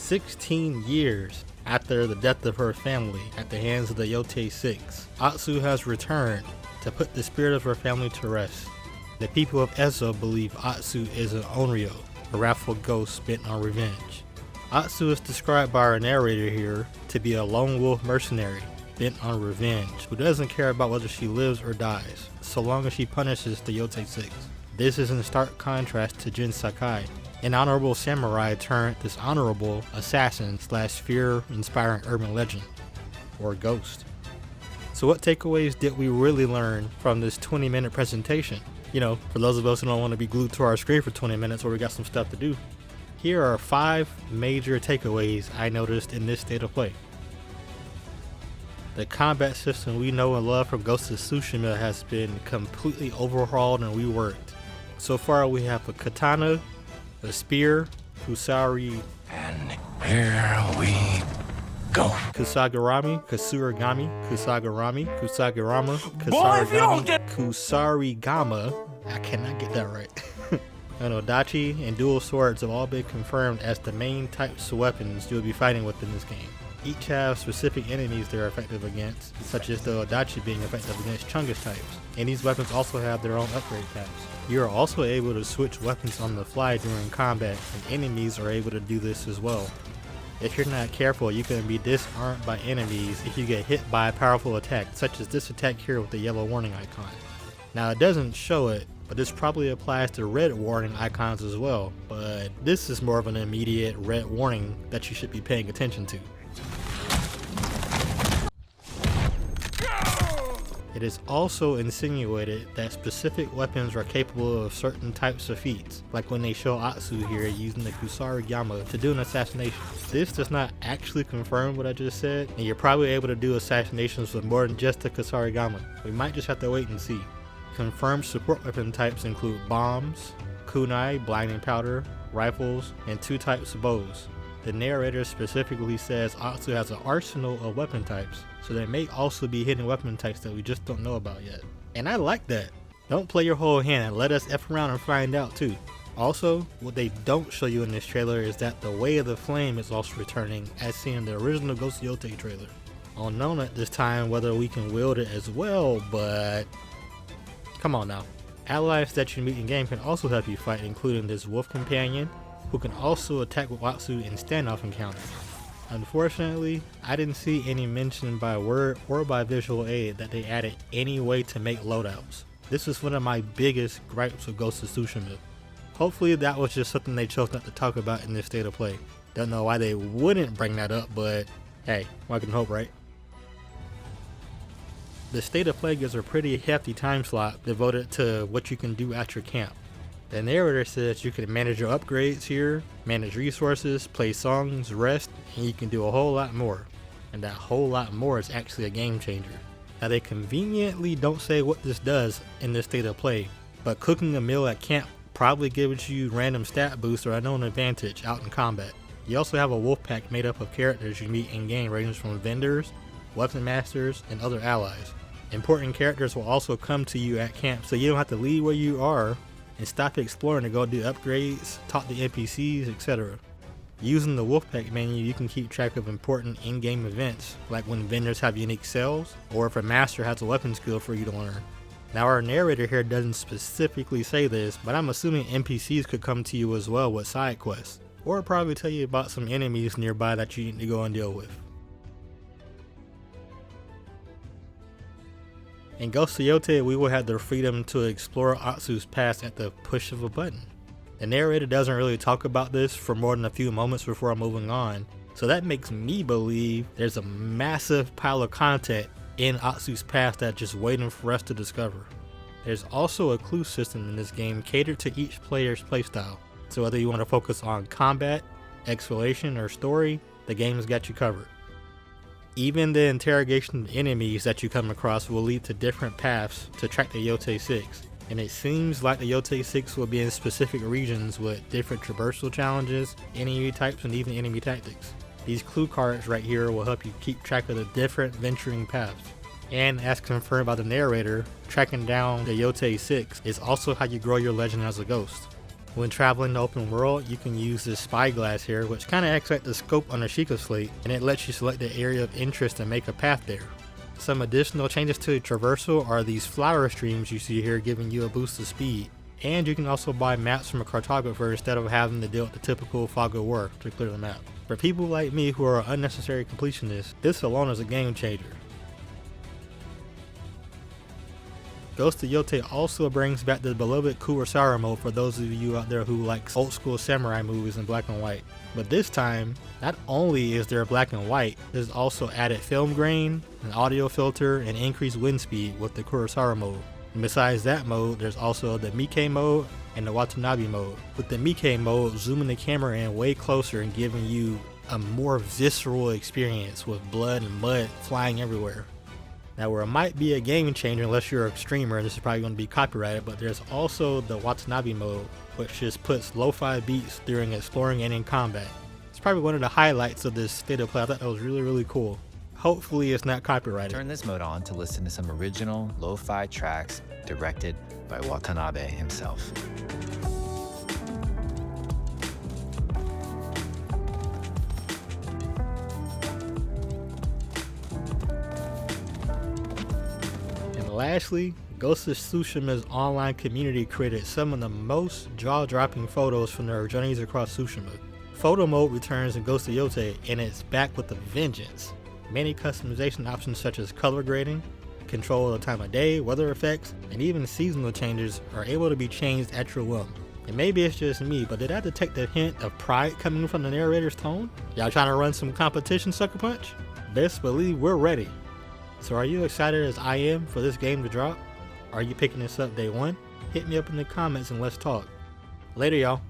16 years after the death of her family at the hands of the Yotei 6, Atsu has returned to put the spirit of her family to rest. The people of Ezo believe Atsu is an Onryo, a wrathful ghost bent on revenge. Atsu is described by our narrator here to be a lone wolf mercenary bent on revenge who doesn't care about whether she lives or dies, so long as she punishes the Yotei 6. This is in stark contrast to Jin Sakai, an honorable samurai turned dishonorable assassin / fear-inspiring urban legend, or ghost. So what takeaways did we really learn from this 20-minute presentation? You know, for those of us who don't want to be glued to our screen for 20 minutes where we got some stuff to do. Here are 5 major takeaways I noticed in this state of play. The combat system we know and love from Ghost of Tsushima has been completely overhauled and reworked. So far we have a katana, a spear, kusari, and here we go. Kusarigama, I cannot get that right. And Odachi and dual swords have all been confirmed as the main types of weapons you'll be fighting with in this game. Each have specific enemies they're effective against, such as the Odachi being effective against Chungus types, and these weapons also have their own upgrade tabs. You are also able to switch weapons on the fly during combat, and enemies are able to do this as well. If you're not careful, you can be disarmed by enemies if you get hit by a powerful attack, such as this attack here with the yellow warning icon. Now it doesn't show it, but this probably applies to red warning icons as well, but this is more of an immediate red warning that you should be paying attention to. It is also insinuated that specific weapons are capable of certain types of feats, like when they show Atsu here using the Kusarigama to do an assassination. This does not actually confirm what I just said, and you're probably able to do assassinations with more than just the Kusarigama. We might just have to wait and see. Confirmed support weapon types include bombs, kunai, blinding powder, rifles, and 2 types of bows. The narrator specifically says Atsu has an arsenal of weapon types, so there may also be hidden weapon types that we just don't know about yet. And I like that. Don't play your whole hand and let us F around and find out too. Also, what they don't show you in this trailer is that the Way of the Flame is also returning, as seen in the original Ghost of Yotei trailer. Unknown at this time whether we can wield it as well, but come on now. Allies that you meet in game can also help you fight, including this wolf companion, who can also attack with Atsu in standoff encounters. Unfortunately, I didn't see any mention by word or by visual aid that they added any way to make loadouts. This is one of my biggest gripes with Ghost of Tsushima. Hopefully that was just something they chose not to talk about in this state of play. Don't know why they wouldn't bring that up, but hey, one can hope, right? The state of play gives a pretty hefty time slot devoted to what you can do at your camp. The narrator says you can manage your upgrades here, manage resources, play songs, rest, and you can do a whole lot more. And that whole lot more is actually a game changer. Now they conveniently don't say what this does in this state of play, but cooking a meal at camp probably gives you random stat boosts or unknown advantage out in combat. You also have a wolf pack made up of characters you meet in game ranging from vendors, weapon masters, and other allies. Important characters will also come to you at camp, so you don't have to leave where you are and stop exploring to go do upgrades, talk to NPCs, etc. Using the Wolfpack menu, you can keep track of important in-game events, like when vendors have unique sales, or if a master has a weapon skill for you to learn. Now our narrator here doesn't specifically say this, but I'm assuming NPCs could come to you as well with side quests, or probably tell you about some enemies nearby that you need to go and deal with. In Ghost of Yotei, we will have the freedom to explore Atsu's past at the push of a button. The narrator doesn't really talk about this for more than a few moments before moving on, so that makes me believe there's a massive pile of content in Atsu's past that's just waiting for us to discover. There's also a clue system in this game catered to each player's playstyle, so whether you want to focus on combat, exploration, or story, the game has got you covered. Even the interrogation of enemies that you come across will lead to different paths to track the Yotei 6, and it seems like the Yotei 6 will be in specific regions with different traversal challenges, enemy types, and even enemy tactics. These clue cards right here will help you keep track of the different venturing paths. And as confirmed by the narrator, tracking down the Yotei 6 is also how you grow your legend as a ghost. When traveling the open world, you can use this spyglass here, which kind of acts like the scope on a Sheikah slate, and it lets you select the area of interest and make a path there. Some additional changes to the traversal are these flower streams you see here, giving you a boost of speed. And you can also buy maps from a cartographer instead of having to deal with the typical fog of war to clear the map. For people like me who are unnecessary completionists, this alone is a game changer. Ghost of Yotei also brings back the beloved Kurosawa mode for those of you out there who like old school samurai movies in black and white. But this time, not only is there black and white, there's also added film grain, an audio filter, and increased wind speed with the Kurosawa mode. And besides that mode, there's also the B-K mode and the Watanabe mode. With the B-K mode, zooming the camera in way closer and giving you a more visceral experience with blood and mud flying everywhere. Now, where it might be a game changer unless you're a streamer, this is probably going to be copyrighted, but there's also the Watanabe mode, which just puts lo-fi beats during exploring and in combat. It's probably one of the highlights of this state of play. I thought that was really cool. Hopefully it's not copyrighted. Turn this mode on to listen to some original lo-fi tracks directed by Watanabe himself. Lastly, Ghost of Tsushima's online community created some of the most jaw-dropping photos from their journeys across Tsushima. Photo mode returns in Ghost of Yotei, and it's back with a vengeance. Many customization options such as color grading, control of the time of day, weather effects, and even seasonal changes are able to be changed at your whim. And maybe it's just me, but did I detect a hint of pride coming from the narrator's tone? Y'all trying to run some competition, Sucker Punch? Best believe we're ready. So are you excited as I am for this game to drop? Are you picking this up day one? Hit me up in the comments and let's talk. Later, y'all.